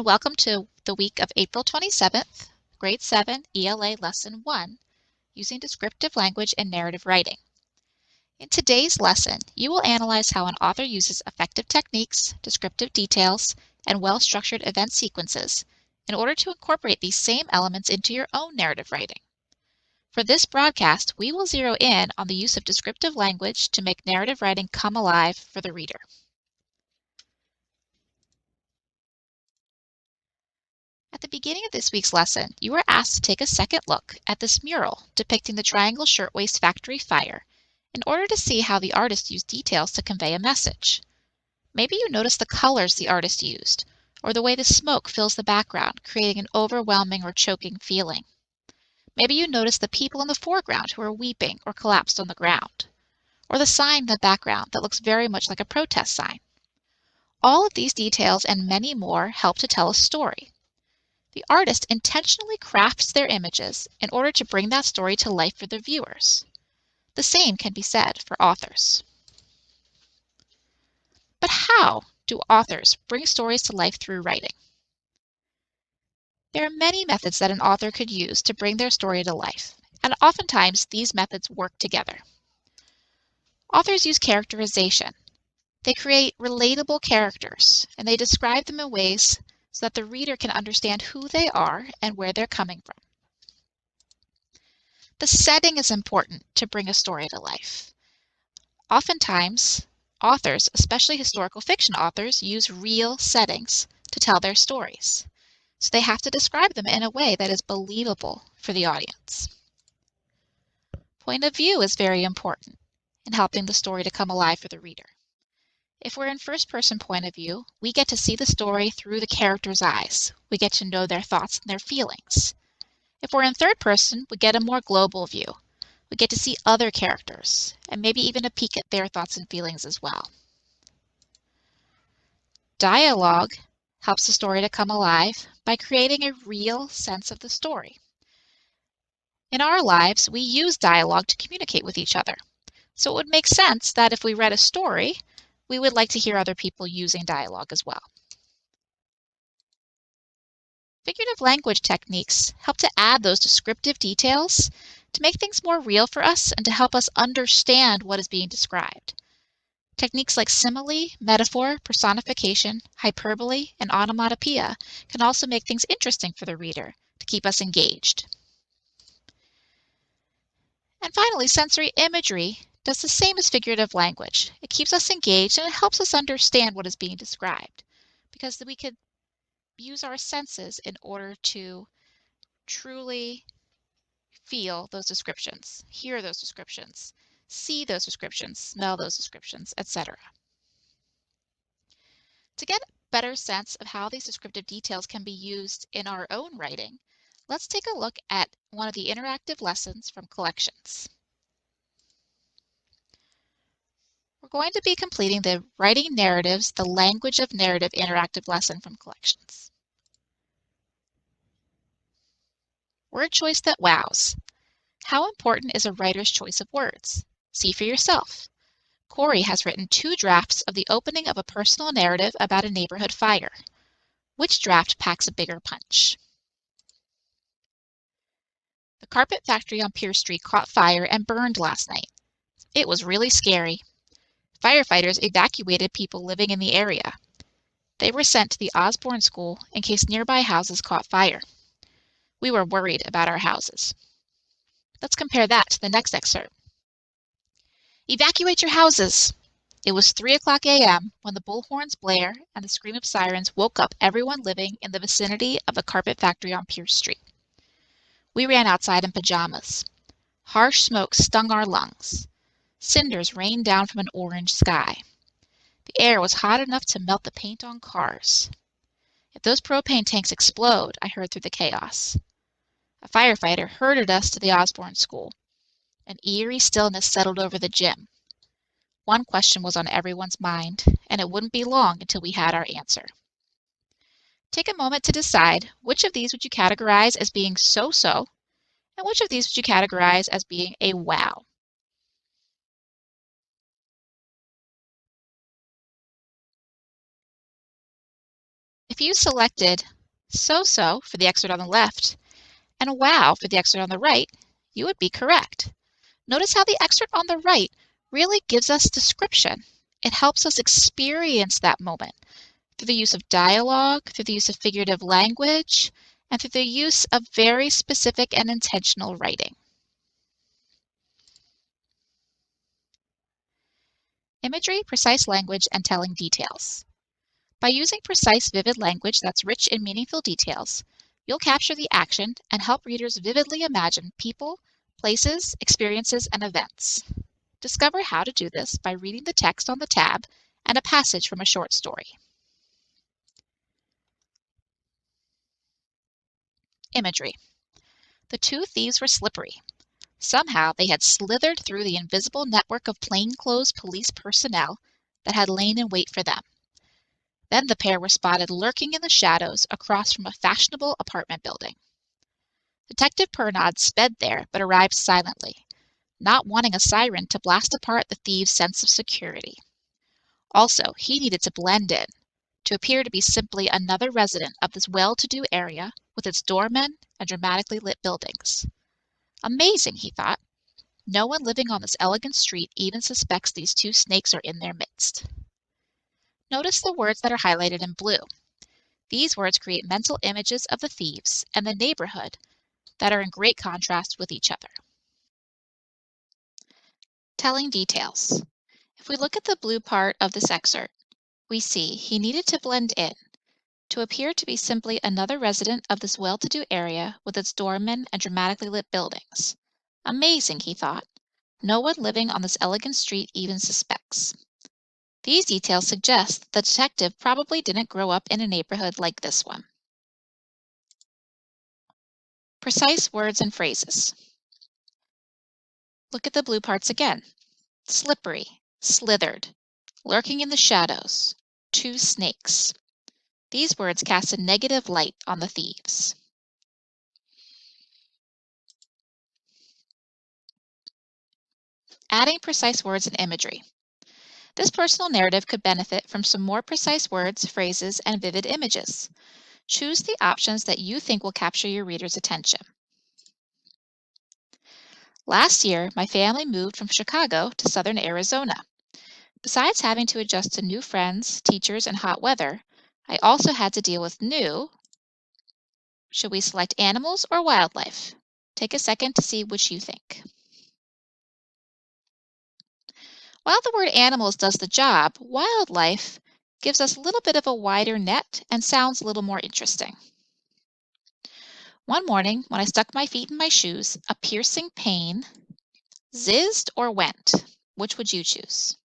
and welcome to the week of April 27th, Grade 7 ELA Lesson 1, Using Descriptive Language and Narrative Writing. In today's lesson, you will analyze how an author uses effective techniques, descriptive details, and well-structured event sequences in order to incorporate these same elements into your own narrative writing. For this broadcast, we will zero in on the use of descriptive language to make narrative writing come alive for the reader. At the beginning of this week's lesson, you were asked to take a second look at this mural depicting the Triangle Shirtwaist Factory fire in order to see how the artist used details to convey a message. Maybe you noticed the colors the artist used, or the way the smoke fills the background, creating an overwhelming or choking feeling. Maybe you noticed the people in the foreground who are weeping or collapsed on the ground, or the sign in the background that looks very much like a protest sign. All of these details and many more help to tell a story. The artist intentionally crafts their images in order to bring that story to life for the viewers. The same can be said for authors. But how do authors bring stories to life through writing? There are many methods that an author could use to bring their story to life, and oftentimes these methods work together. Authors use characterization. They create relatable characters, and they describe them in ways so that the reader can understand who they are and where they're coming from. The setting is important to bring a story to life. Oftentimes, authors, especially historical fiction authors, use real settings to tell their stories. So they have to describe them in a way that is believable for the audience. Point of view is very important in helping the story to come alive for the reader. If we're in first-person point of view, we get to see the story through the character's eyes. We get to know their thoughts and their feelings. If we're in third person, we get a more global view. We get to see other characters, and maybe even a peek at their thoughts and feelings as well. Dialogue helps the story to come alive by creating a real sense of the story. In our lives, we use dialogue to communicate with each other. So it would make sense that if we read a story, we would like to hear other people using dialogue as well. Figurative language techniques help to add those descriptive details to make things more real for us and to help us understand what is being described. Techniques like simile, metaphor, personification, hyperbole, and onomatopoeia can also make things interesting for the reader to keep us engaged. And finally, sensory imagery does the same as figurative language. It keeps us engaged and it helps us understand what is being described because we could use our senses in order to truly feel those descriptions, hear those descriptions, see those descriptions, smell those descriptions, etc. To get a better sense of how these descriptive details can be used in our own writing, let's take a look at one of the interactive lessons from Collections. We're going to be completing the Writing Narratives, the Language of Narrative interactive lesson from Collections. Word choice that wows. How important is a writer's choice of words? See for yourself. Corey has written 2 drafts of the opening of a personal narrative about a neighborhood fire. Which draft packs a bigger punch? The carpet factory on Pierce Street caught fire and burned last night. It was really scary. Firefighters evacuated people living in the area. They were sent to the Osborne School in case nearby houses caught fire. We were worried about our houses. Let's compare that to the next excerpt. Evacuate your houses. It was 3:00 a.m. when the bullhorns blare and the scream of sirens woke up everyone living in the vicinity of the carpet factory on Pierce Street. We ran outside in pajamas. Harsh smoke stung our lungs. Cinders rained down from an orange sky. The air was hot enough to melt the paint on cars. If those propane tanks explode, I heard through the chaos. A firefighter herded us to the Osborne School. An eerie stillness settled over the gym. One question was on everyone's mind, and it wouldn't be long until we had our answer. Take a moment to decide which of these would you categorize as being so-so, and which of these would you categorize as being a wow. If you selected so-so for the excerpt on the left and wow for the excerpt on the right, you would be correct. Notice how the excerpt on the right really gives us description. It helps us experience that moment through the use of dialogue, through the use of figurative language, and through the use of very specific and intentional writing. Imagery, precise language, and telling details. By using precise, vivid language that's rich in meaningful details, you'll capture the action and help readers vividly imagine people, places, experiences, and events. Discover how to do this by reading the text on the tab and a passage from a short story. Imagery. The two thieves were slippery. Somehow they had slithered through the invisible network of plainclothes police personnel that had lain in wait for them. Then the pair were spotted lurking in the shadows across from a fashionable apartment building. Detective Pernod sped there but arrived silently, not wanting a siren to blast apart the thieves' sense of security. Also, he needed to blend in, to appear to be simply another resident of this well-to-do area with its doormen and dramatically lit buildings. Amazing, he thought. No one living on this elegant street even suspects these two snakes are in their midst. Notice the words that are highlighted in blue. These words create mental images of the thieves and the neighborhood that are in great contrast with each other. Telling details. If we look at the blue part of this excerpt, we see he needed to blend in, to appear to be simply another resident of this well-to-do area with its doormen and dramatically lit buildings. Amazing, he thought. No one living on this elegant street even suspects. These details suggest that the detective probably didn't grow up in a neighborhood like this one. Precise words and phrases. Look at the blue parts again. Slippery, slithered, lurking in the shadows, two snakes. These words cast a negative light on the thieves. Adding precise words and imagery. This personal narrative could benefit from some more precise words, phrases, and vivid images. Choose the options that you think will capture your reader's attention. Last year, my family moved from Chicago to southern Arizona. Besides having to adjust to new friends, teachers, and hot weather, I also had to deal with new. Should we select animals or wildlife? Take a second to see which you think. While the word animals does the job, wildlife gives us a little bit of a wider net and sounds a little more interesting. One morning, when I stuck my feet in my shoes, a piercing pain zizzed or went. Which would you choose?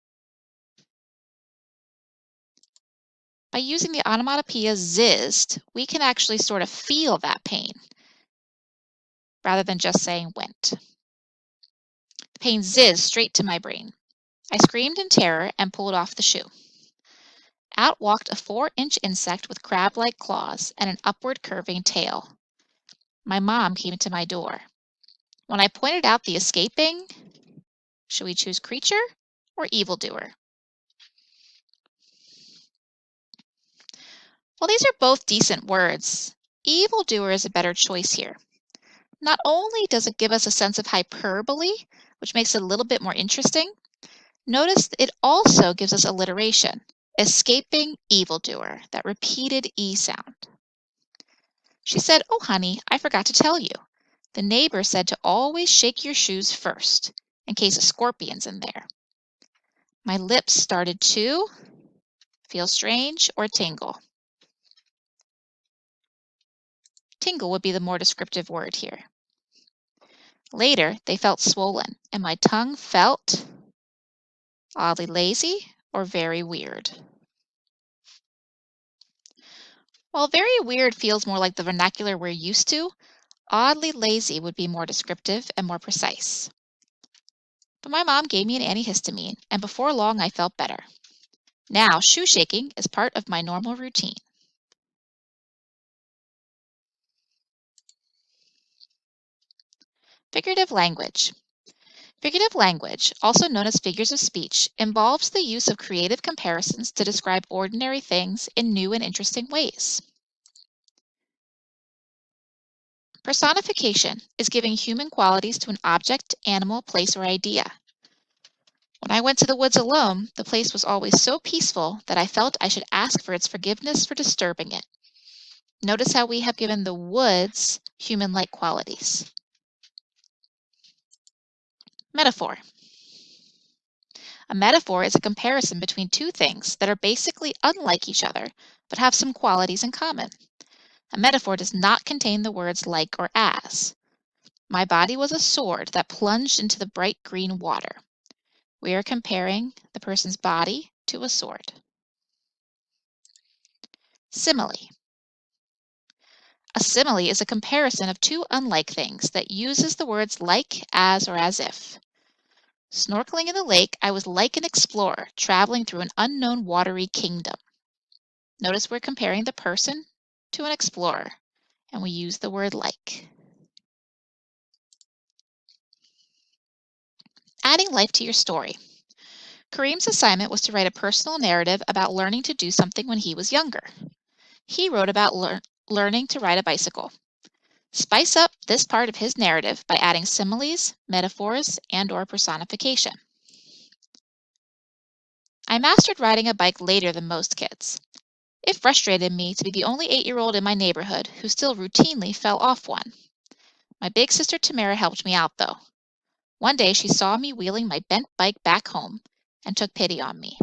By using the onomatopoeia zizzed, we can actually sort of feel that pain rather than just saying went. The pain zizzed straight to my brain. I screamed in terror and pulled off the shoe. Out walked a 4-inch insect with crab-like claws and an upward curving tail. My mom came to my door. When I pointed out the escaping, should we choose creature or evildoer? Well, these are both decent words. Evildoer is a better choice here. Not only does it give us a sense of hyperbole, which makes it a little bit more interesting, notice it also gives us alliteration, escaping evildoer, that repeated E sound. She said, "Oh, honey, I forgot to tell you. The neighbor said to always shake your shoes first, in case a scorpion's in there." My lips started to feel strange or tingle. Tingle would be the more descriptive word here. Later, they felt swollen, and my tongue felt oddly lazy or very weird. While very weird feels more like the vernacular we're used to, oddly lazy would be more descriptive and more precise. But my mom gave me an antihistamine, and before long I felt better. Now, shoe shaking is part of my normal routine. Figurative language. Figurative language, also known as figures of speech, involves the use of creative comparisons to describe ordinary things in new and interesting ways. Personification is giving human qualities to an object, animal, place, or idea. When I went to the woods alone, the place was always so peaceful that I felt I should ask for its forgiveness for disturbing it. Notice how we have given the woods human-like qualities. Metaphor. A metaphor is a comparison between two things that are basically unlike each other, but have some qualities in common. A metaphor does not contain the words like or as. My body was a sword that plunged into the bright green water. We are comparing the person's body to a sword. Simile. A simile is a comparison of two unlike things that uses the words like, as, or as if. Snorkeling in the lake, I was like an explorer traveling through an unknown watery kingdom. Notice we're comparing the person to an explorer, and we use the word like. Adding life to your story. Kareem's assignment was to write a personal narrative about learning to do something when he was younger. He wrote about learning to ride a bicycle. Spice up this part of his narrative by adding similes, metaphors, and/or personification. I mastered riding a bike later than most kids. It frustrated me to be the only 8-year-old in my neighborhood who still routinely fell off one. My big sister Tamara helped me out, though. One day she saw me wheeling my bent bike back home and took pity on me.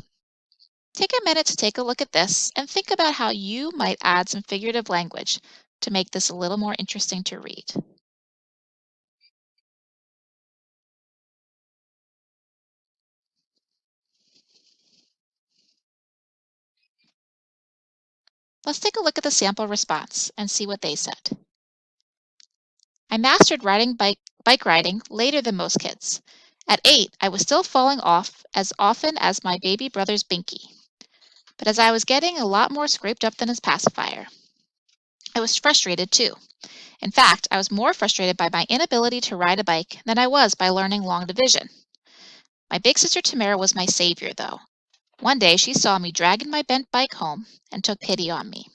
Take a minute to take a look at this and think about how you might add some figurative language to make this a little more interesting to read. Let's take a look at the sample response and see what they said. I mastered riding bike riding later than most kids. At 8, I was still falling off as often as my baby brother's binky. But as I was getting a lot more scraped up than his pacifier. I was frustrated too. In fact, I was more frustrated by my inability to ride a bike than I was by learning long division. My big sister Tamara was my savior, though. One day she saw me dragging my bent bike home and took pity on me.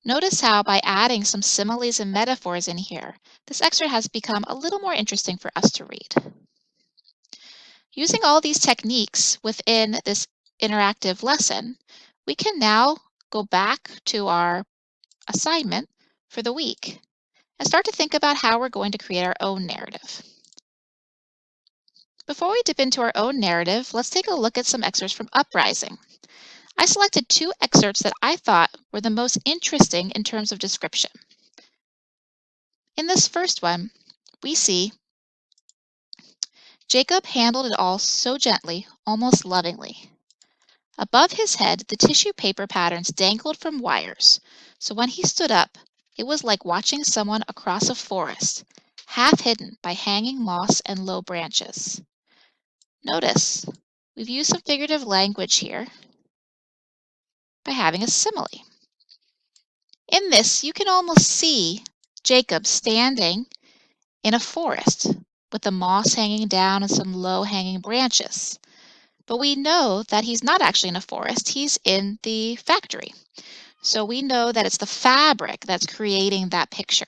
Notice how by adding some similes and metaphors in here, this excerpt has become a little more interesting for us to read. Using all these techniques within this interactive lesson, we can now go back to our assignment for the week and start to think about how we're going to create our own narrative. Before we dip into our own narrative, let's take a look at some excerpts from Uprising. I selected 2 excerpts that I thought were the most interesting in terms of description. In this first one, we see Jacob handled it all so gently, almost lovingly. Above his head, the tissue paper patterns dangled from wires, so when he stood up, it was like watching someone across a forest, half hidden by hanging moss and low branches. Notice, we've used some figurative language here by having a simile. In this, you can almost see Jacob standing in a forest with the moss hanging down and some low-hanging branches. But we know that he's not actually in a forest, he's in the factory. So we know that it's the fabric that's creating that picture.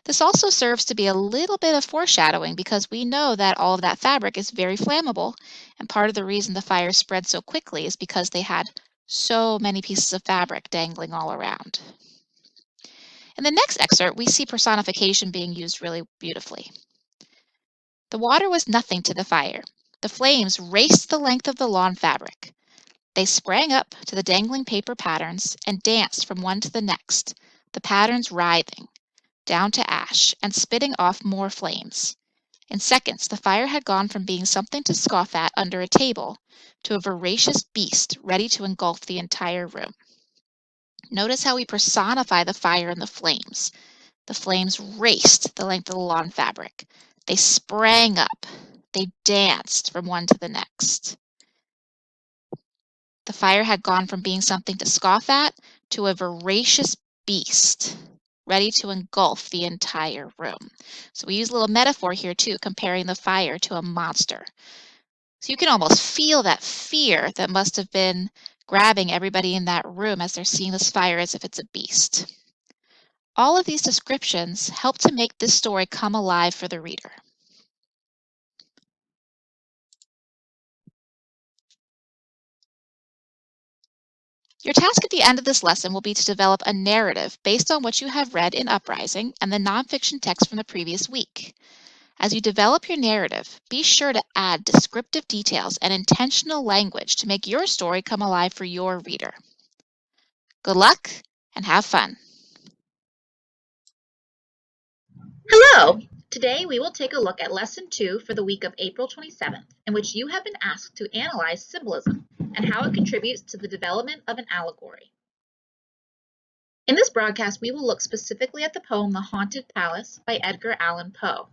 This also serves to be a little bit of foreshadowing because we know that all of that fabric is very flammable, and part of the reason the fire spread so quickly is because they had so many pieces of fabric dangling all around. In the next excerpt, we see personification being used really beautifully. The water was nothing to the fire. The flames raced the length of the lawn fabric. They sprang up to the dangling paper patterns and danced from one to the next, the patterns writhing, down to ash and spitting off more flames. In seconds, the fire had gone from being something to scoff at under a table to a voracious beast ready to engulf the entire room. Notice how we personify the fire and the flames. The flames raced the length of the lawn fabric. They sprang up. They danced from one to the next. The fire had gone from being something to scoff at to a voracious beast ready to engulf the entire room. So we use a little metaphor here too, comparing the fire to a monster. So you can almost feel that fear that must have been grabbing everybody in that room as they're seeing this fire as if it's a beast. All of these descriptions help to make this story come alive for the reader. Your task at the end of this lesson will be to develop a narrative based on what you have read in Uprising and the nonfiction text from the previous week. As you develop your narrative, be sure to add descriptive details and intentional language to make your story come alive for your reader. Good luck and have fun. Hello! Today we will take a look at Lesson 2 for the week of April 27th, in which you have been asked to analyze symbolism and how it contributes to the development of an allegory. In this broadcast, we will look specifically at the poem The Haunted Palace by Edgar Allan Poe.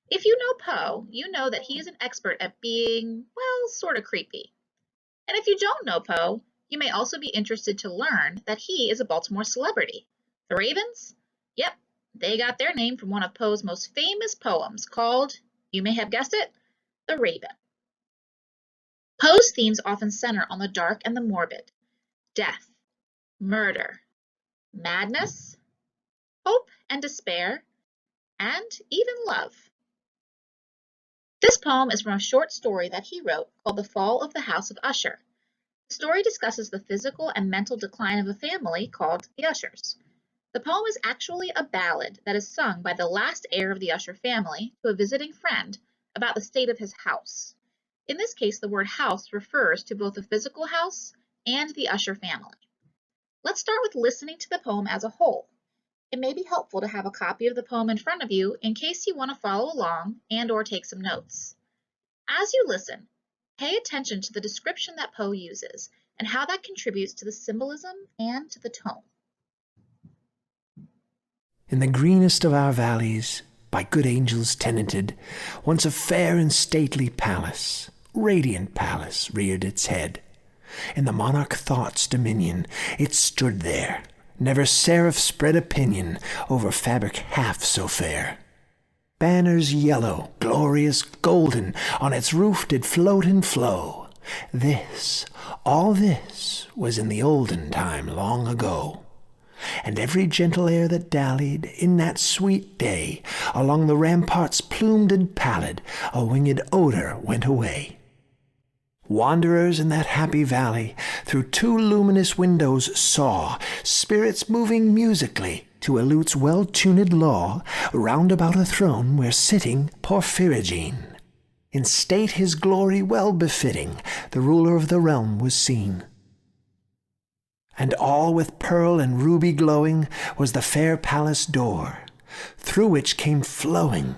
If you know Poe, you know that he is an expert at being, well, sort of creepy. And if you don't know Poe, you may also be interested to learn that he is a Baltimore celebrity. The Ravens? Yep. They got their name from one of Poe's most famous poems called, you may have guessed it, The Raven. Poe's themes often center on the dark and the morbid, death, murder, madness, hope and despair, and even love. This poem is from a short story that he wrote called The Fall of the House of Usher. The story discusses the physical and mental decline of a family called the Ushers. The poem is actually a ballad that is sung by the last heir of the Usher family to a visiting friend about the state of his house. In this case, the word house refers to both the physical house and the Usher family. Let's start with listening to the poem as a whole. It may be helpful to have a copy of the poem in front of you in case you want to follow along and/or take some notes. As you listen, pay attention to the description that Poe uses and how that contributes to the symbolism and to the tone. In the greenest of our valleys, by good angels tenanted, once a fair and stately palace, radiant palace, reared its head. In the monarch thought's dominion, it stood there. Never seraph spread a pinion over fabric half so fair. Banners yellow, glorious, golden, on its roof did float and flow. This, all this, was in the olden time long ago. And every gentle air that dallied in that sweet day along the ramparts plumed and pallid, a winged odor went away. Wanderers in that happy valley through two luminous windows saw spirits moving musically to a lute's well-tuned law round about a throne where sitting Porphyrogene. In state his glory well befitting, the ruler of the realm was seen. And all with pearl and ruby glowing was the fair palace door, through which came flowing,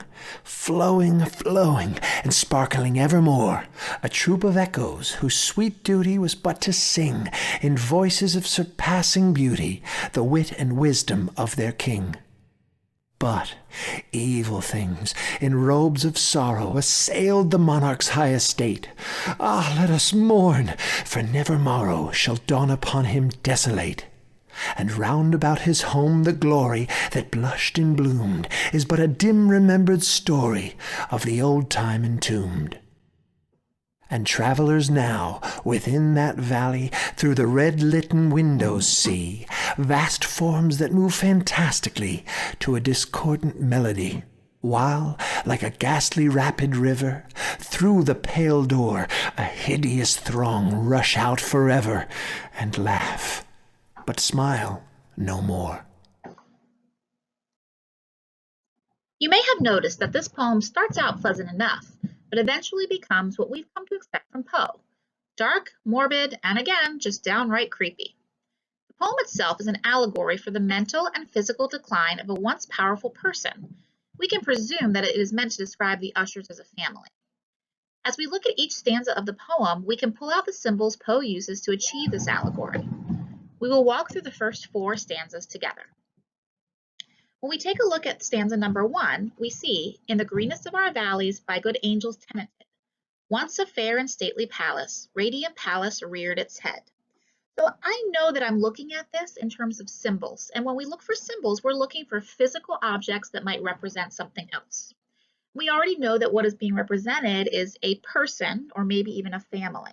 and sparkling evermore, a troop of echoes whose sweet duty was but to sing, in voices of surpassing beauty, the wit and wisdom of their king. But evil things, in robes of sorrow, assailed the monarch's high estate. Ah, let us mourn, for never morrow shall dawn upon him desolate. And round about his home the glory that blushed and bloomed is but a dim remembered story of the old time entombed. And travelers now within that valley through the red-litten windows see vast forms that move fantastically to a discordant melody, while, like a ghastly rapid river, through the pale door a hideous throng rush out forever and laugh, but smile no more. You may have noticed that this poem starts out pleasant enough, but eventually becomes what we've come to expect from Poe. Dark, morbid, and again, just downright creepy. The poem itself is an allegory for the mental and physical decline of a once powerful person. We can presume that it is meant to describe the Ushers as a family. As we look at each stanza of the poem, we can pull out the symbols Poe uses to achieve this allegory. We will walk through the first 4 stanzas together. When we take a look at stanza number 1, we see, in the greenest of our valleys by good angels tenanted, once a fair and stately palace, radiant palace reared its head. So I know that I'm looking at this in terms of symbols. And when we look for symbols, we're looking for physical objects that might represent something else. We already know that what is being represented is a person or maybe even a family.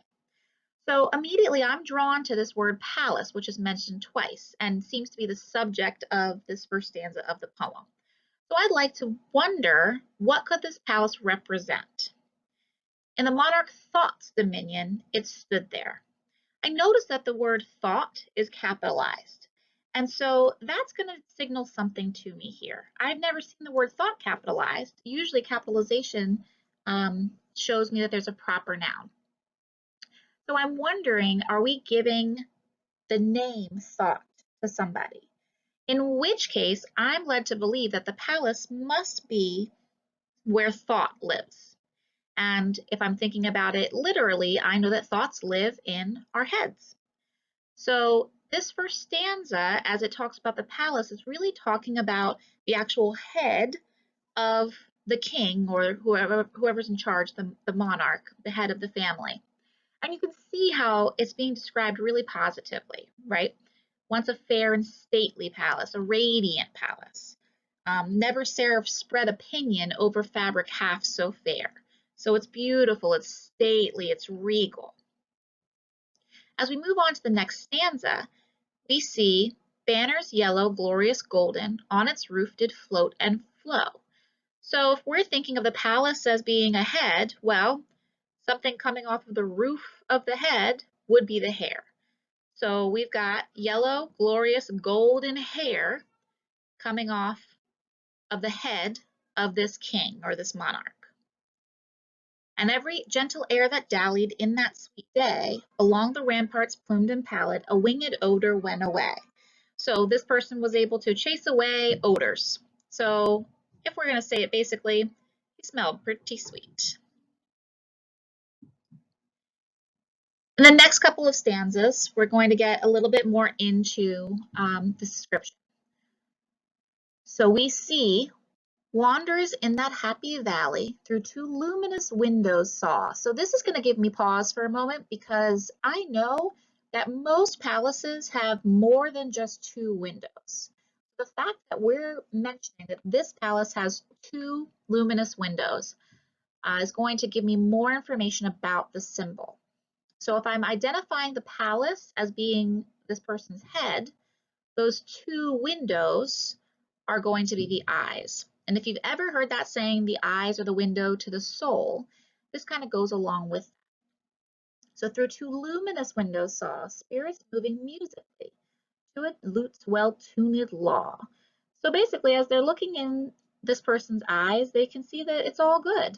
So immediately I'm drawn to this word palace, which is mentioned twice and seems to be the subject of this first stanza of the poem. So I'd like to wonder, what could this palace represent? In the monarch thought's dominion, it stood there. I notice that the word thought is capitalized. And so that's going to signal something to me here. I've never seen the word thought capitalized. Usually capitalization shows me that there's a proper noun. So I'm wondering, are we giving the name thought to somebody? In which case, I'm led to believe that the palace must be where thought lives. And if I'm thinking about it literally, I know that thoughts live in our heads. So this first stanza, as it talks about the palace, is really talking about the actual head of the king or whoever's in charge, the monarch, the head of the family. And you can see how it's being described really positively, right? Once a fair and stately palace, a radiant palace. Never seraph spread opinion over fabric half so fair. So it's beautiful, it's stately, it's regal. As we move on to the next stanza, we see banners yellow, glorious golden, on its roof did float and flow. So if we're thinking of the palace as being a head, well, something coming off of the roof of the head would be the hair. So we've got yellow, glorious, golden hair coming off of the head of this king or this monarch. And every gentle air that dallied in that sweet day, along the ramparts plumed and pallid, a winged odor went away. So this person was able to chase away odors. So if we're going to say it basically, he smelled pretty sweet. In the next couple of stanzas, we're going to get a little bit more into the description. So we see wanderers in that happy valley through two luminous windows saw. So this is going to give me pause for a moment because I know that most palaces have more than just two windows. The fact that we're mentioning that this palace has two luminous windows is going to give me more information about the symbol. So if I'm identifying the palace as being this person's head, those two windows are going to be the eyes. And if you've ever heard that saying, the eyes are the window to the soul, this kind of goes along with that. So through two luminous windows saw spirits moving musically to a lute's well-tuned law. So basically, as they're looking in this person's eyes, they can see that it's all good.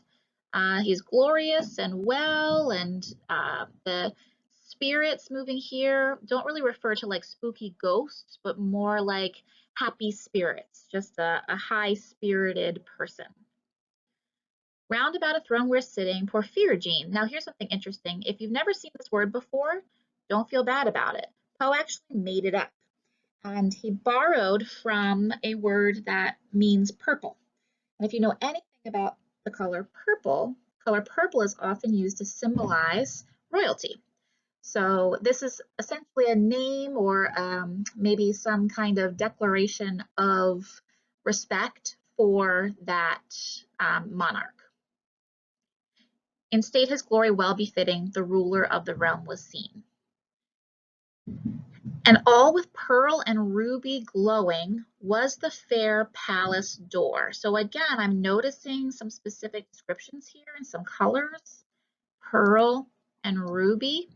He's glorious and well, and the spirits moving here don't really refer to like spooky ghosts, but more like happy spirits, just a high-spirited person. Round about a throne we're sitting, Porphyrogene. Now here's something interesting. If you've never seen this word before, don't feel bad about it. Poe actually made it up, and he borrowed from a word that means purple. And if you know anything about the color purple is often used to symbolize royalty. So this is essentially a name or maybe some kind of declaration of respect for that monarch. In state his glory well befitting, the ruler of the realm was seen. And all with pearl and ruby glowing was the fair palace door. So again, I'm noticing some specific descriptions here and some colors, pearl and ruby,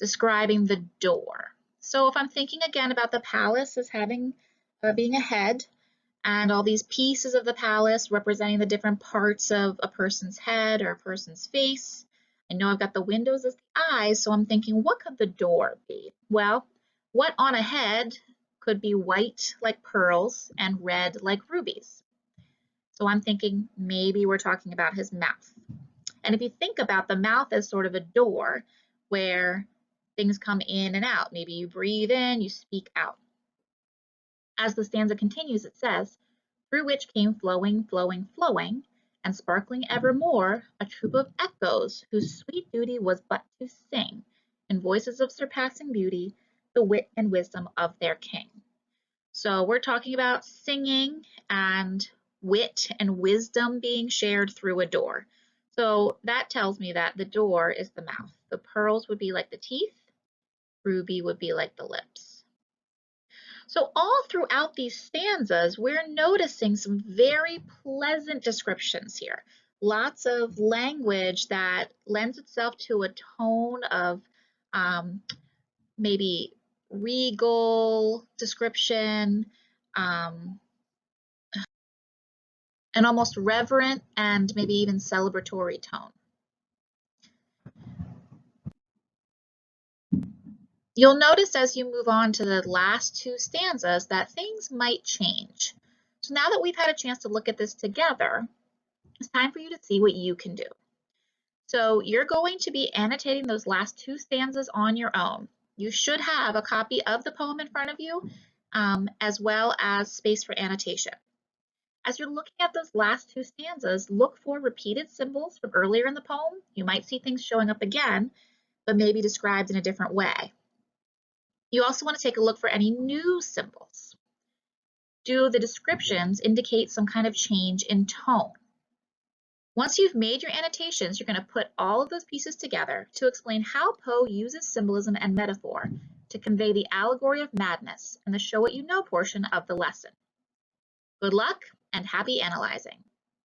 describing the door. So if I'm thinking again about the palace as having being a head and all these pieces of the palace representing the different parts of a person's head or a person's face, I know I've got the windows as the eyes, so I'm thinking, what could the door be? Well, what on a head could be white like pearls and red like rubies? So I'm thinking maybe we're talking about his mouth. And if you think about the mouth as sort of a door where things come in and out, maybe you breathe in, you speak out. As the stanza continues, it says, through which came flowing, flowing, flowing, and sparkling evermore, a troop of echoes whose sweet duty was but to sing, and voices of surpassing beauty, the wit and wisdom of their king. So we're talking about singing and wit and wisdom being shared through a door. So that tells me that the door is the mouth. The pearls would be like the teeth. Ruby would be like the lips. So all throughout these stanzas, we're noticing some very pleasant descriptions here. Lots of language that lends itself to a tone of maybe regal description, an almost reverent and maybe even celebratory tone. You'll notice as you move on to the last two stanzas that things might change. So now that we've had a chance to look at this together, it's time for you to see what you can do. So you're going to be annotating those last two stanzas on your own. You should have a copy of the poem in front of you, as well as space for annotation. As you're looking at those last two stanzas, look for repeated symbols from earlier in the poem. You might see things showing up again, but maybe described in a different way. You also want to take a look for any new symbols. Do the descriptions indicate some kind of change in tone? Once you've made your annotations, you're going to put all of those pieces together to explain how Poe uses symbolism and metaphor to convey the allegory of madness in the Show What You Know portion of the lesson. Good luck and happy analyzing.